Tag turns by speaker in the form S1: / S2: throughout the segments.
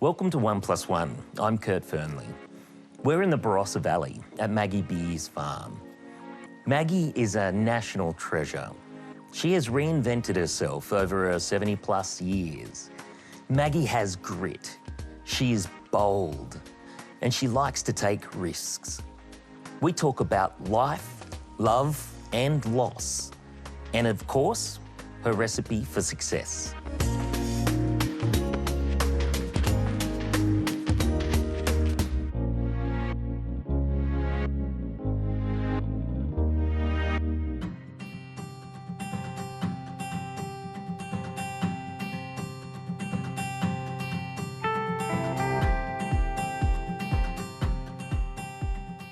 S1: Welcome to 1+1. I'm Kurt Fearnley. We're in the Barossa Valley at Maggie Beer's farm. Maggie is a national treasure. She has reinvented herself over her 70+ years. Maggie has grit. She is bold, and she likes to take risks. We talk about life, love, and loss, and of course, her recipe for success.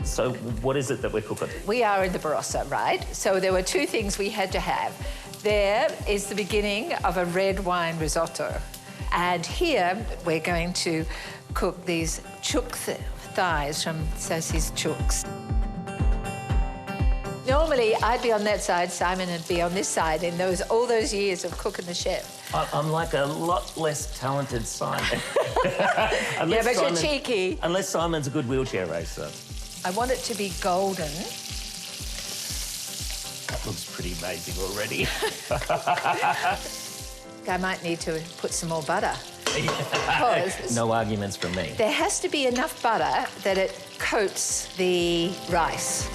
S1: So what is it that we're cooking?
S2: We are in the Barossa, right? So there were two things we had to have. There is the beginning of a red wine risotto. And here we're going to cook these chook thighs from Sassie's chooks. Normally, I'd be on that side, Simon would be on this side in all those years of cooking the chef.
S1: I'm like a lot less talented Simon.
S2: Yeah, but you're cheeky.
S1: Unless Simon's a good wheelchair racer.
S2: I want it to be golden.
S1: That looks pretty amazing already.
S2: I might need to put some more butter.
S1: No arguments from me.
S2: There has to be enough butter that it coats the rice.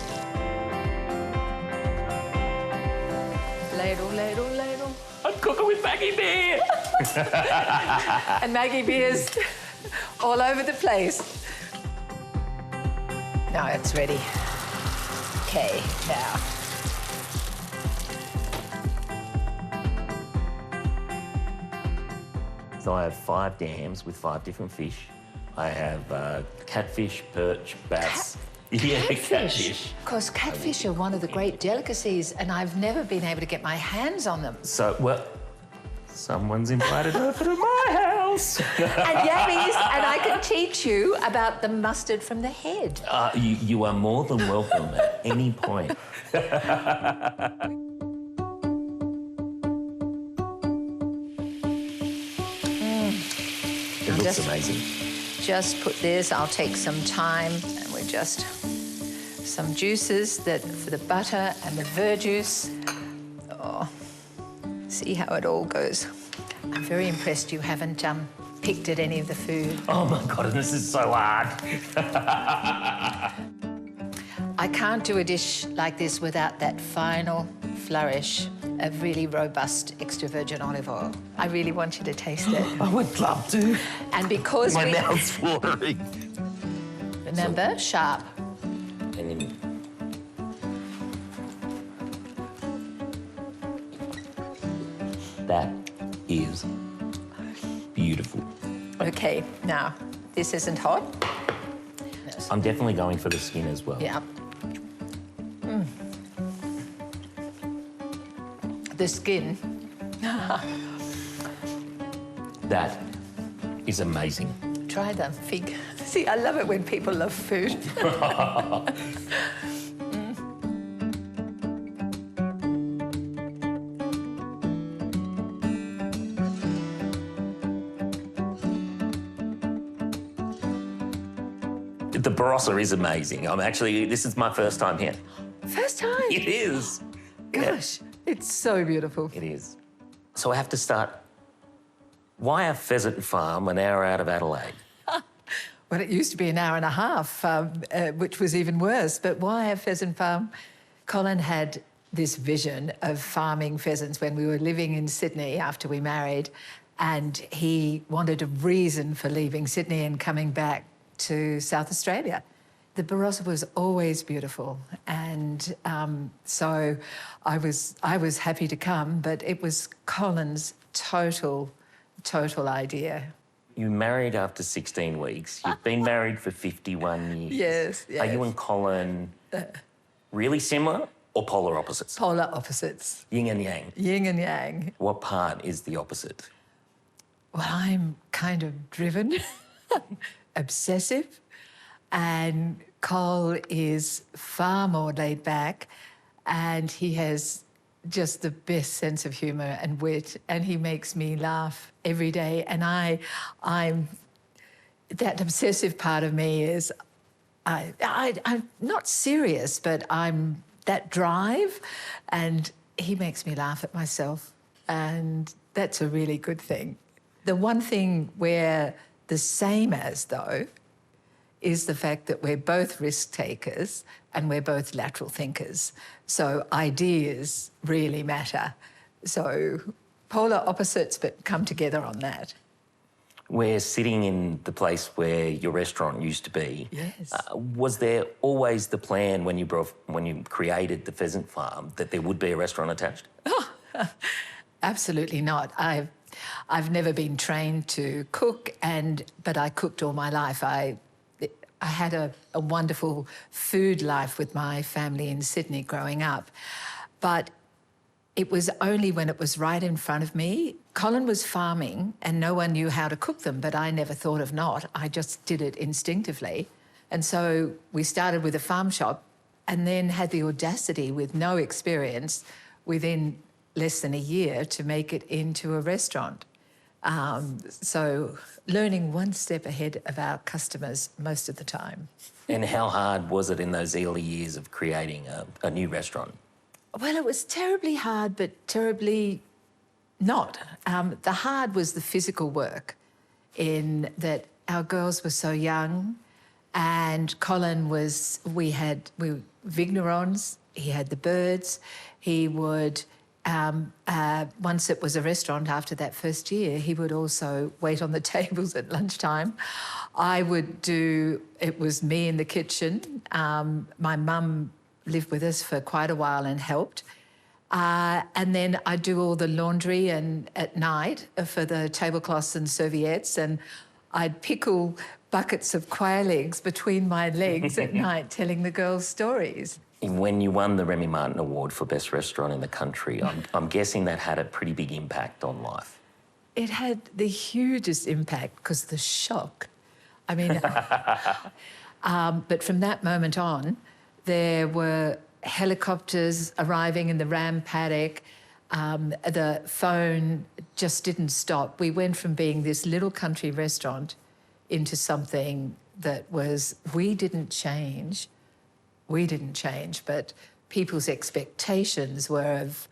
S2: Ladle, ladle, ladle.
S1: I'm cooking with Maggie Beer.
S2: And Maggie Beer's all over the place. Now it's ready. Okay, now.
S1: So I have 5 dams with 5 different fish. I have catfish, perch, bass. Catfish.
S2: Of course, catfish are one of the great delicacies, and I've never been able to get my hands on them.
S1: So, well, someone's invited over to my house.
S2: And yabbies, and I can teach you about the mustard from the head.
S1: You are more than welcome at any point. It looks amazing.
S2: Just put this, I'll take some time, and we're just some juices for the butter and the verjuice. Oh, see how it all goes. I'm very impressed you haven't picked at any of the food.
S1: Oh my God, this is so hard.
S2: I can't do a dish like this without that final flourish of really robust extra virgin olive oil. I really want you to taste it.
S1: I would love to.
S2: And because
S1: my mouth's watering.
S2: Remember, sharp.
S1: And then... That is beautiful.
S2: Okay, now, this isn't hot.
S1: I'm definitely going for the skin as well.
S2: Yeah. The skin.
S1: That is amazing.
S2: Try the fig. See, I love it when people love food.
S1: The Barossa is amazing. This is my first time here.
S2: First time?
S1: It is.
S2: Gosh, it's so beautiful.
S1: It is. So I have to start. Why a pheasant farm an hour out of Adelaide?
S2: Well, it used to be an hour and a half, which was even worse. But why a pheasant farm? Colin had this vision of farming pheasants when we were living in Sydney after we married, and he wanted a reason for leaving Sydney and coming back to South Australia. The Barossa was always beautiful, and so I was happy to come, but it was Colin's total idea. You
S1: married after 16 weeks. You've been married for 51 years.
S2: Yes.
S1: Are you and Colin really similar or polar opposites?
S2: Polar opposites.
S1: Yin and yang.
S2: Yin and yang.
S1: What part is the opposite?
S2: Well, I'm kind of driven, obsessive, and Cole is far more laid back, and he has just the best sense of humour and wit, and he makes me laugh every day. And I'm that obsessive part of me is I'm not serious, but I'm that drive, and he makes me laugh at myself, and that's a really good thing. The one thing we're the same as, though, is the fact that we're both risk takers and we're both lateral thinkers. So ideas really matter. So polar opposites, but come together on that.
S1: We're sitting in the place where your restaurant used to be.
S2: Yes.
S1: Was there always the plan when you created the pheasant farm that there would be a restaurant attached?
S2: Absolutely not. I've never been trained to cook, but I cooked all my life. I had a wonderful food life with my family in Sydney growing up, but it was only when it was right in front of me. Colin was farming and no one knew how to cook them, but I never thought of not. I just did it instinctively. And so we started with a farm shop and then had the audacity, with no experience, within less than a year to make it into a restaurant. So learning one step ahead of our customers most of the time.
S1: And how hard was it in those early years of creating a new restaurant?
S2: Well, it was terribly hard, but terribly not. The hard was the physical work, in that our girls were so young, and Colin was, we were vignerons, he had the birds, he would, once it was a restaurant after that first year, he would also wait on the tables at lunchtime. I would do, it was me in the kitchen. My mum lived with us for quite a while and helped. And then I'd do all the laundry and at night for the tablecloths and serviettes, and I'd pickle buckets of quail eggs between my legs at night telling the girls stories.
S1: When you won the Remy Martin Award for Best Restaurant in the country, I'm guessing that had a pretty big impact on life.
S2: It had the hugest impact because the shock. I mean, but from that moment on, there were helicopters arriving in the ram paddock. The phone just didn't stop. We went from being this little country restaurant into something that was, we didn't change, but people's expectations were of,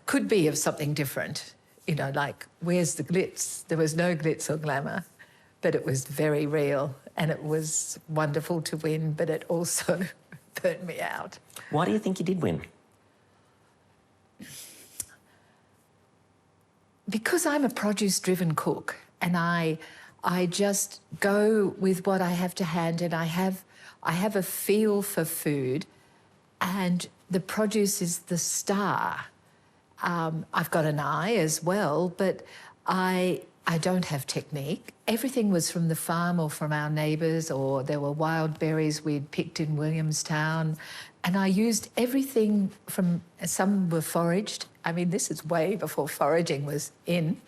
S2: could be of something different. You know, like, where's the glitz? There was no glitz or glamour, but it was very real, and it was wonderful to win, but it also burnt me out.
S1: Why do you think you did win?
S2: Because I'm a produce-driven cook, and I just go with what I have to hand, and I have a feel for food, and the produce is the star. I've got an eye as well, but I don't have technique. Everything was from the farm or from our neighbours, or there were wild berries we'd picked in Williamstown, and I used everything from, some were foraged. I mean, this is way before foraging was in.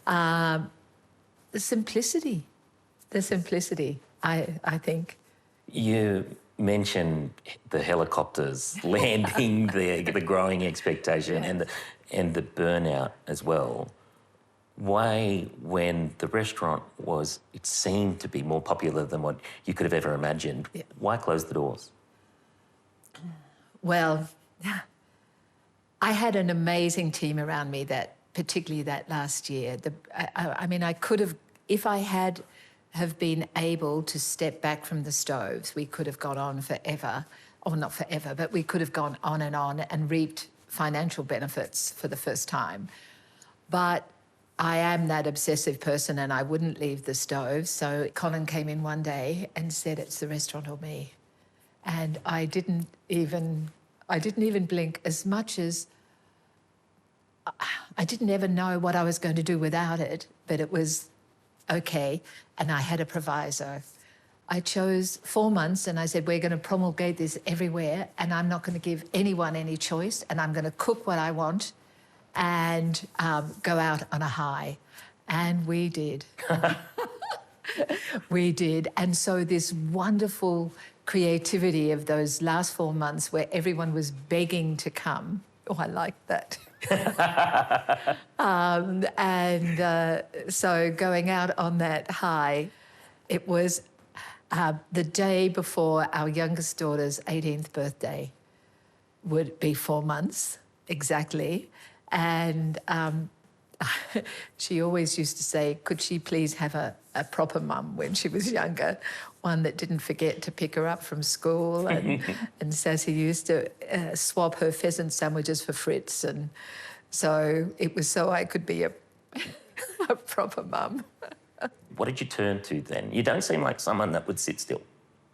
S2: The simplicity, I think.
S1: You mentioned the helicopters landing, the growing expectation,
S2: Yeah.
S1: and the burnout as well. Why, when the restaurant was, it seemed to be more popular than what you could have ever imagined,
S2: Yeah.
S1: why close the doors?
S2: Well, I had an amazing team around me particularly that last year. I mean, I could have, if I have been able to step back from the stoves, we could have gone on forever, or not forever, but we could have gone on and reaped financial benefits for the first time. But I am that obsessive person, and I wouldn't leave the stove. So Colin came in one day and said, "It's the restaurant or me." And I didn't even blink, as much as I didn't ever know what I was going to do without it, but it was okay. And I had a proviso. I chose 4 months, and I said, we're going to promulgate this everywhere, and I'm not going to give anyone any choice, and I'm going to cook what I want and go out on a high. And we did. We did. And so this wonderful creativity of those last 4 months where everyone was begging to come. Oh, I like that. So going out on that high, it was the day before our youngest daughter's 18th birthday. Would be 4 months exactly. And she always used to say, could she please have a proper mum when she was younger, one that didn't forget to pick her up from school. And, and Sassy used to swap her pheasant sandwiches for Fritz. And so it was so I could be a proper mum.
S1: What did you turn to then? You don't seem like someone that would sit still.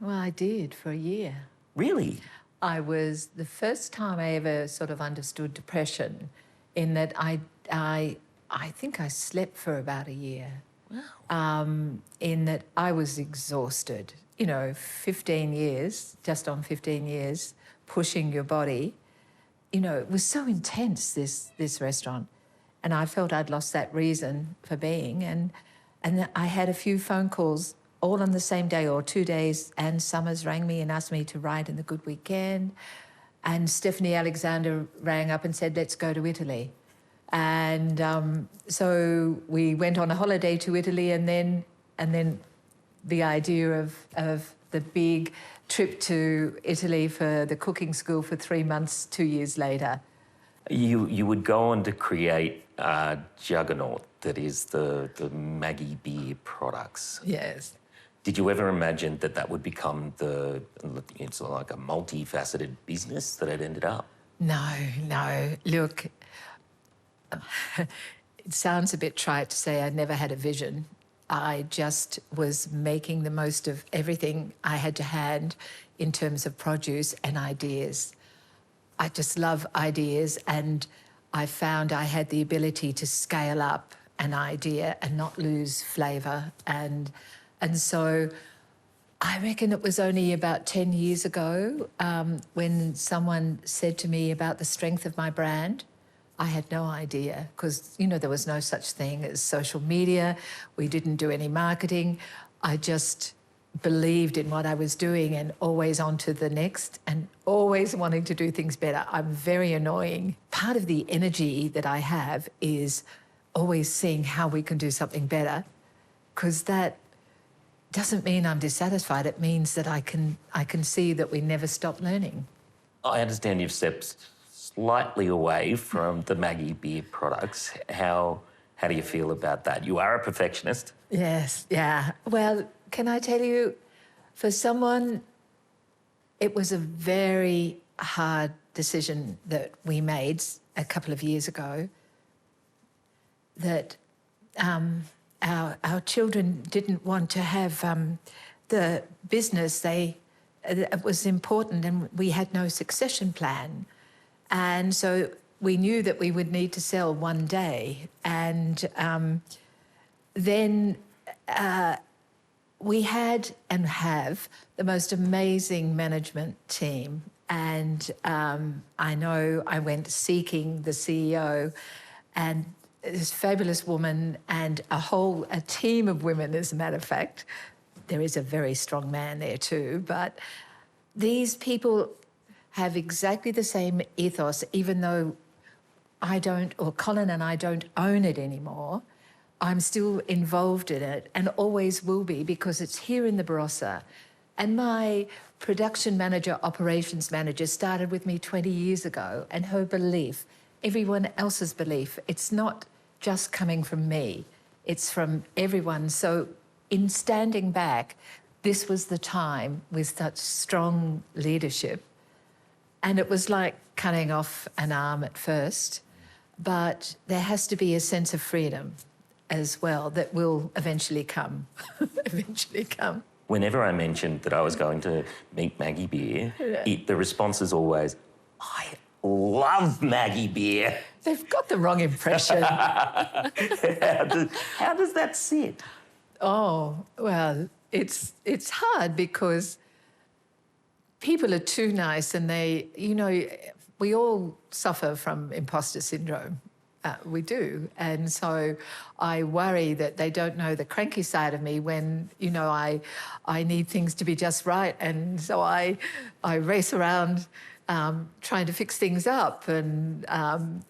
S2: Well, I did for a year.
S1: Really?
S2: I was the first time I ever sort of understood depression, in that I think I slept for about a year. Wow. In that I was exhausted. 15 years, just on 15 years, pushing your body. It was so intense, this restaurant. And I felt I'd lost that reason for being. And I had a few phone calls all on the same day or 2 days. Anne Summers rang me and asked me to write in the Good Weekend. And Stephanie Alexander rang up and said, let's go to Italy. And so we went on a holiday to Italy, and then the idea of the big trip to Italy for the cooking school for 3 months, 2 years later.
S1: You would go on to create a juggernaut that is the Maggie Beer products.
S2: Yes.
S1: Did you ever imagine that would become it's like a multifaceted business that it ended up?
S2: No. Look, it sounds a bit trite to say I never had a vision. I just was making the most of everything I had to hand in terms of produce and ideas. I just love ideas, and I found I had the ability to scale up an idea and not lose flavour. And so I reckon it was only about 10 years ago when someone said to me about the strength of my brand. I had no idea, because, there was no such thing as social media. We didn't do any marketing. I just believed in what I was doing and always on to the next and always wanting to do things better. I'm very annoying. Part of the energy that I have is always seeing how we can do something better, because that doesn't mean I'm dissatisfied. It means that I can see that we never stop learning.
S1: I understand you've stepped slightly away from the Maggie Beer products. How do you feel about that? You are a perfectionist.
S2: Yes, yeah. Well, can I tell you, for someone, it was a very hard decision that we made a couple of years ago, that our children didn't want to have the business. It was important, and we had no succession plan. And so we knew that we would need to sell one day. And then we had and have the most amazing management team. And I know I went seeking the CEO, and this fabulous woman and a team of women, as a matter of fact. There is a very strong man there too, but these people have exactly the same ethos, even though I don't, or Colin and I don't own it anymore. I'm still involved in it and always will be, because it's here in the Barossa. And my production manager, operations manager, started with me 20 years ago, and her belief, everyone else's belief, it's not just coming from me, it's from everyone. So in standing back, this was the time with such strong leadership. And it was like cutting off an arm at first, but there has to be a sense of freedom as well that will eventually come,
S1: Whenever I mentioned that I was going to meet Maggie Beer, the response is always, I love Maggie Beer.
S2: They've got the wrong impression.
S1: How does that sit?
S2: Oh, well, it's hard because people are too nice, and we all suffer from imposter syndrome. We do. And so I worry that they don't know the cranky side of me when, I need things to be just right. And so I race around trying to fix things up, and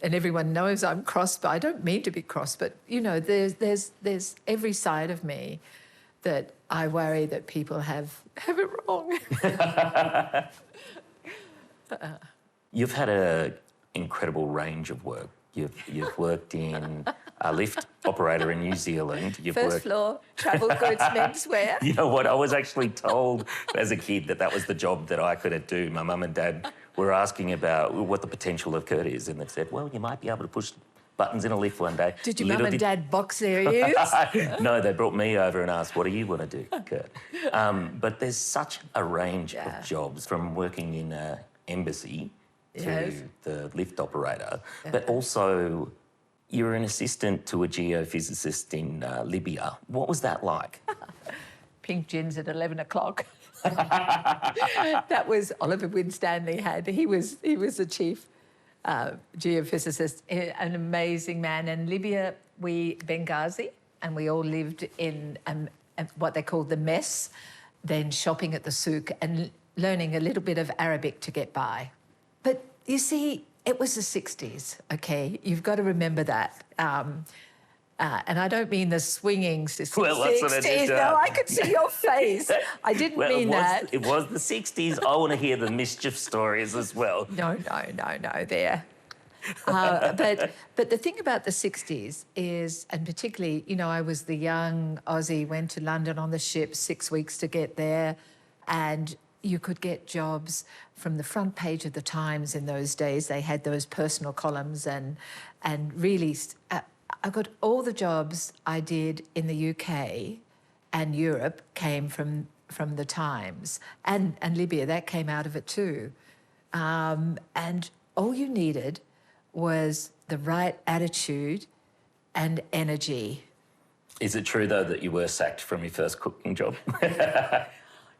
S2: everyone knows I'm cross, but I don't mean to be cross. But you know, there's every side of me that I worry that people have it wrong.
S1: You've had an incredible range of work. You've worked in a lift operator in New Zealand. You've
S2: First floor, travel goods, menswear.
S1: You know what? I was actually told as a kid that was the job that I could do. My mum and dad were asking about what the potential of Kurt is, and they said, well, you might be able to push buttons in a lift one day.
S2: Did your mum and dad box their ears?
S1: No, they brought me over and asked, what do you want to do, Kurt? But there's such a range of jobs, from working in an embassy to the lift operator, but also you're an assistant to a geophysicist in Libya. What was that like?
S2: Pink gins at 11 o'clock. That was Oliver Winstanley had. He was the chief geophysicist, an amazing man. And Libya, Benghazi, and we all lived in what they called the mess, then shopping at the souk and learning a little bit of Arabic to get by. But you see, it was the 60s, okay? You've got to remember that. And I don't mean the swinging system.
S1: Well, that's what I did.
S2: No, I could see your face. I didn't mean that.
S1: It was the 60s. I want to hear the mischief stories as well.
S2: No, there. But the thing about the 60s is, and particularly, you know, I was the young Aussie, went to London on the ship, 6 weeks to get there, and you could get jobs from the front page of the Times in those days. They had those personal columns, and really, I got all the jobs I did in the UK and Europe came from the Times, and Libya, that came out of it too. And all you needed was the right attitude and energy.
S1: Is it true, though, that you were sacked from your first cooking job?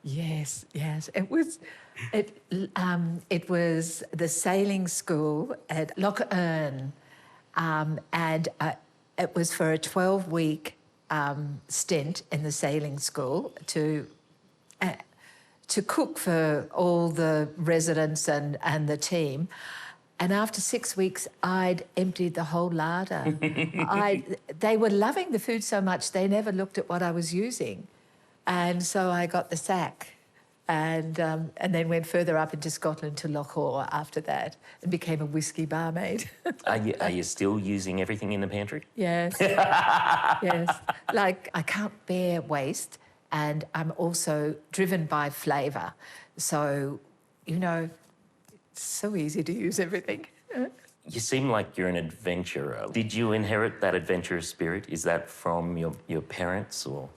S2: Yes. It was the sailing school at Loch Earn, and it was for a 12-week stint in the sailing school to cook for all the residents and the team. And after 6 weeks, I'd emptied the whole larder. They were loving the food so much, they never looked at what I was using. And so I got the sack, and then went further up into Scotland to Lochore after that, and became a whiskey barmaid.
S1: Are you still using everything in the pantry?
S2: Yes, yes. Like, I can't bear waste, and I'm also driven by flavour. So, you know, it's so easy to use everything.
S1: You seem like you're an adventurer. Did you inherit that adventurous spirit? Is that from your parents, or...?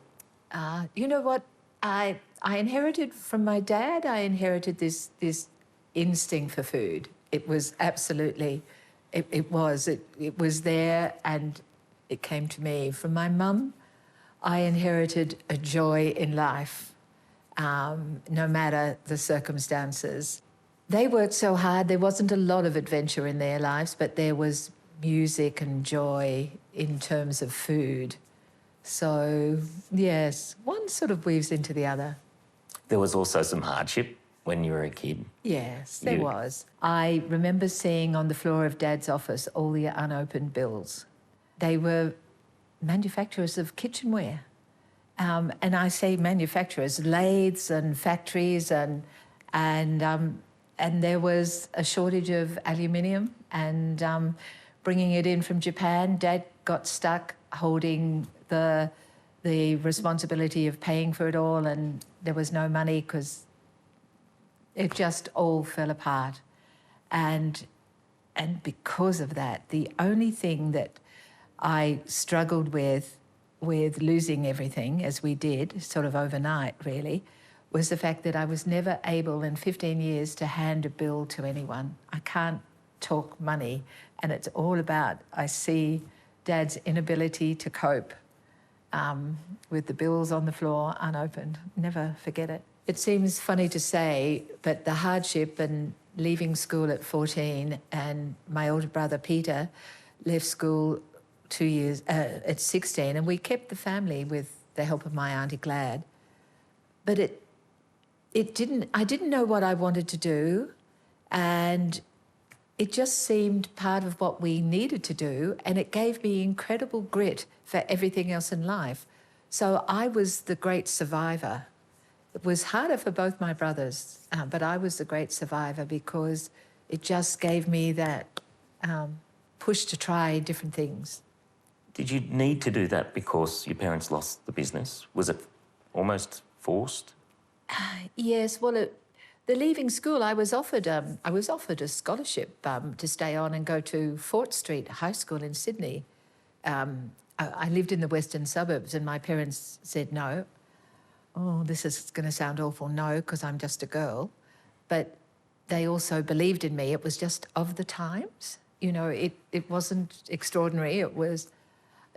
S2: You know what? I inherited from my dad. I inherited this instinct for food. It was absolutely, it was there, and it came to me. From my mum, I inherited a joy in life, no matter the circumstances. They worked so hard. There wasn't a lot of adventure in their lives, but there was music and joy in terms of food. So, yes, one sort of weaves into the other.
S1: There was also some hardship when you were a kid.
S2: Yes, there was. I remember seeing on the floor of Dad's office all the unopened bills. They were manufacturers of kitchenware. And I say manufacturers, lathes and factories, and there was a shortage of aluminium, and bringing it in from Japan. Dad got stuck holding the responsibility of paying for it all, and there was no money because it just all fell apart. And because of that, the only thing that I struggled with losing everything, as we did, sort of overnight really, was the fact that I was never able in 15 years to hand a bill to anyone. I can't talk money, and it's all about, I see Dad's inability to cope with the bills on the floor unopened. Never forget it. It seems funny to say, but the hardship and leaving school at 14, and my older brother Peter left school 2 years at 16, and we kept the family with the help of my Auntie Glad. But I didn't know what I wanted to do, And it just seemed part of what we needed to do, and it gave me incredible grit for everything else in life. So I was the great survivor. It was harder for both my brothers, but I was the great survivor because it just gave me that push to try different things.
S1: Did you need to do that because your parents lost the business? Was it almost forced?
S2: Yes, well, the leaving school, I was offered a scholarship to stay on and go to Fort Street High School in Sydney. I lived in the western suburbs, and my parents said no. Oh, this is going to sound awful, no, because I'm just a girl. But they also believed in me. It was just of the times. You know, it wasn't extraordinary. It was...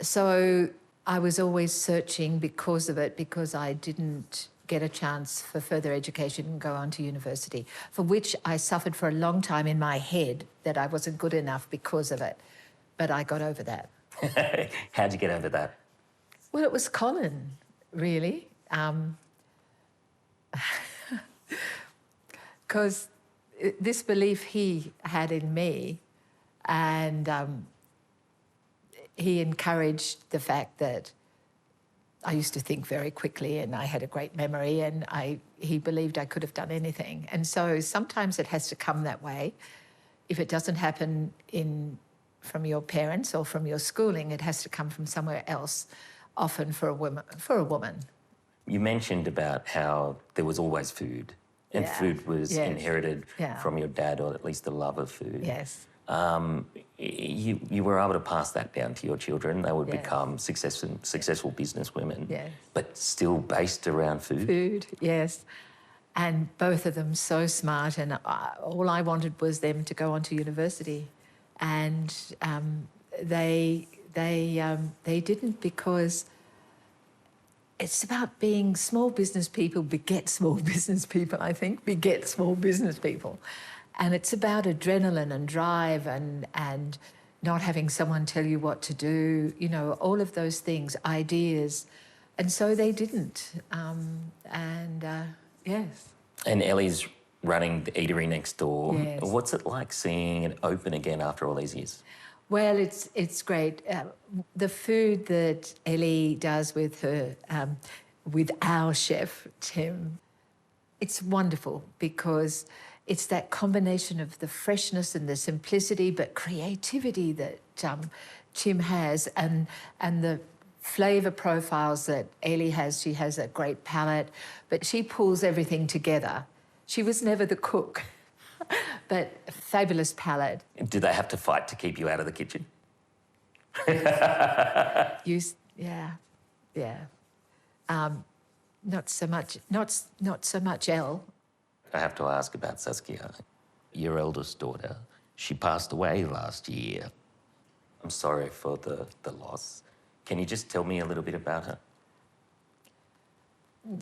S2: So I was always searching because of it, because I didn't get a chance for further education and go on to university, for which I suffered for a long time in my head that I wasn't good enough because of it. But I got over that.
S1: How'd you get over that?
S2: Well, it was Colin, really. Because this belief he had in me, and he encouraged the fact that I used to think very quickly and I had a great memory, and he believed I could have done anything. And so sometimes it has to come that way. If it doesn't happen from your parents or from your schooling, it has to come from somewhere else, often for a woman.
S1: You mentioned about how there was always food, and food was inherited from your dad, or at least the love of food.
S2: Yes.
S1: You were able to pass that down to your children. They would become successful businesswomen, but still based around food.
S2: Food, yes. And both of them so smart, and all I wanted was them to go on to university. And they didn't, because it's about being small business people beget small business people, I think, beget small business people. And it's about adrenaline and drive and not having someone tell you what to do, you know, all of those things, ideas. And so they didn't. Yes.
S1: And Ellie's running the eatery next door.
S2: Yes.
S1: What's it like seeing it open again after all these years?
S2: Well, it's great. The food that Ellie does with her, with our chef, Tim, it's wonderful because it's that combination of the freshness and the simplicity, but creativity that Tim has, and the flavour profiles that Ellie has. She has a great palate, but she pulls everything together. She was never the cook, but a fabulous palate.
S1: Do they have to fight to keep you out of the kitchen?
S2: Not so much Elle.
S1: I have to ask about Saskia, your eldest daughter. She passed away last year. I'm sorry for the loss. Can you just tell me a little bit about her?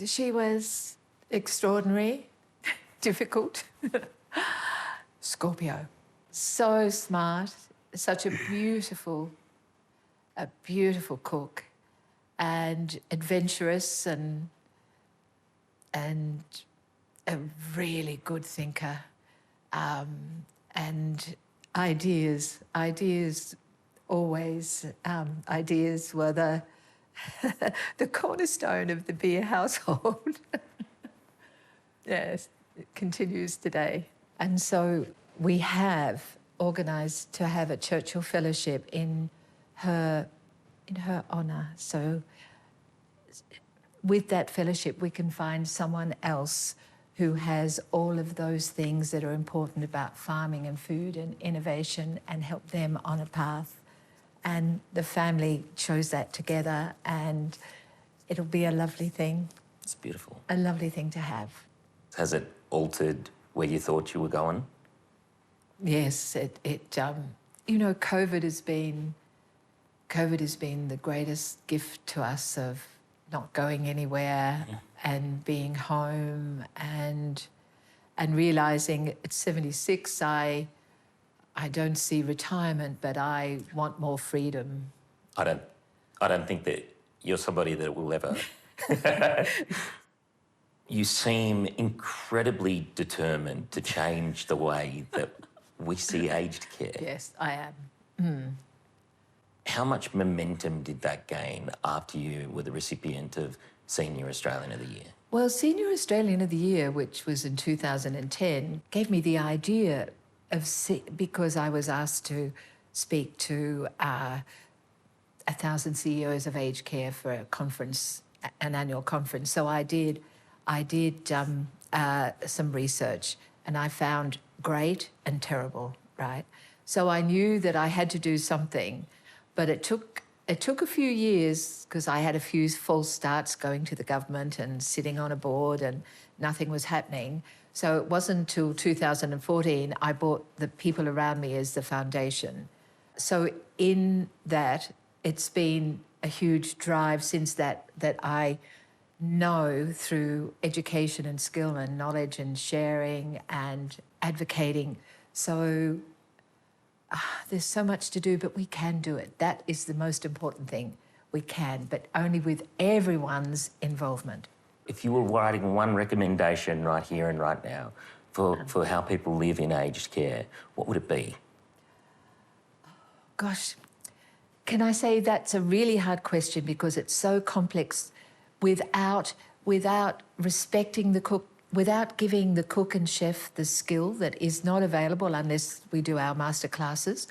S2: She was extraordinary, difficult. Scorpio. So smart, such a beautiful cook, and adventurous, and a really good thinker, and ideas always. Ideas were the cornerstone of the Beer household. Yes, it continues today. And so we have organised to have a Churchill Fellowship in her honour. So with that fellowship, we can find someone else who has all of those things that are important about farming and food and innovation, and help them on a path. And the family chose that together, and it'll be a lovely thing.
S1: It's beautiful.
S2: A lovely thing to have.
S1: Has it altered where you thought you were going?
S2: Yes, you know, COVID has been the greatest gift to us, of not going anywhere and being home, and realising at 76 I don't see retirement, but I want more freedom.
S1: I don't think that you're somebody that will ever... You seem incredibly determined to change the way that we see aged care.
S2: Yes, I am.
S1: How much momentum did that gain after you were the recipient of Senior Australian of the Year?
S2: Well, Senior Australian of the Year, which was in 2010, gave me the idea of, because I was asked to speak to 1,000 CEOs of aged care for a conference, an annual conference. So I did some research, and I found great and terrible, right? So I knew that I had to do something, but it took a few years because I had a few false starts going to the government and sitting on a board and nothing was happening. So it wasn't until 2014 I brought the people around me as the foundation. So in that, it's been a huge drive since that I know through education and skill and knowledge and sharing and advocating. So there's so much to do, but we can do it. That is the most important thing. We can, but only with everyone's involvement.
S1: If you were writing one recommendation right here and right now for how people live in aged care, what would it be?
S2: Gosh, can I say that's a really hard question because it's so complex without respecting the cook, without giving the cook and chef the skill that is not available unless we do our master classes,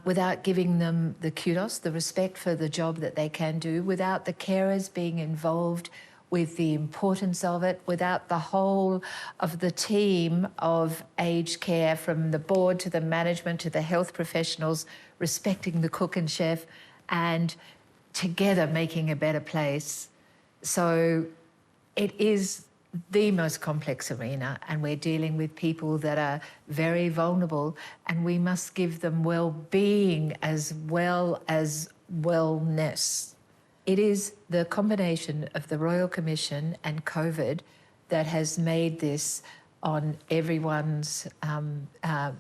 S2: without giving them the kudos, the respect for the job that they can do, without the carers being involved with the importance of it, without the whole of the team of aged care, from the board to the management to the health professionals, respecting the cook and chef and together making a better place. So it is the most complex arena, and we're dealing with people that are very vulnerable, and we must give them well-being as well as wellness. It is the combination of the Royal Commission and COVID that has made this on everyone's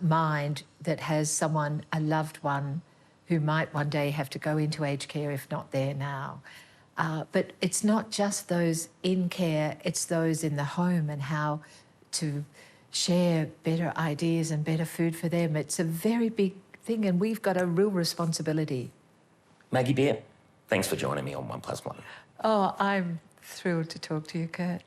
S2: mind that has someone, a loved one, who might one day have to go into aged care if not there now. But it's not just those in care, it's those in the home and how to share better ideas and better food for them. It's a very big thing, and we've got a real responsibility.
S1: Maggie Beer, thanks for joining me on 1+1.
S2: Oh, I'm thrilled to talk to you, Kurt.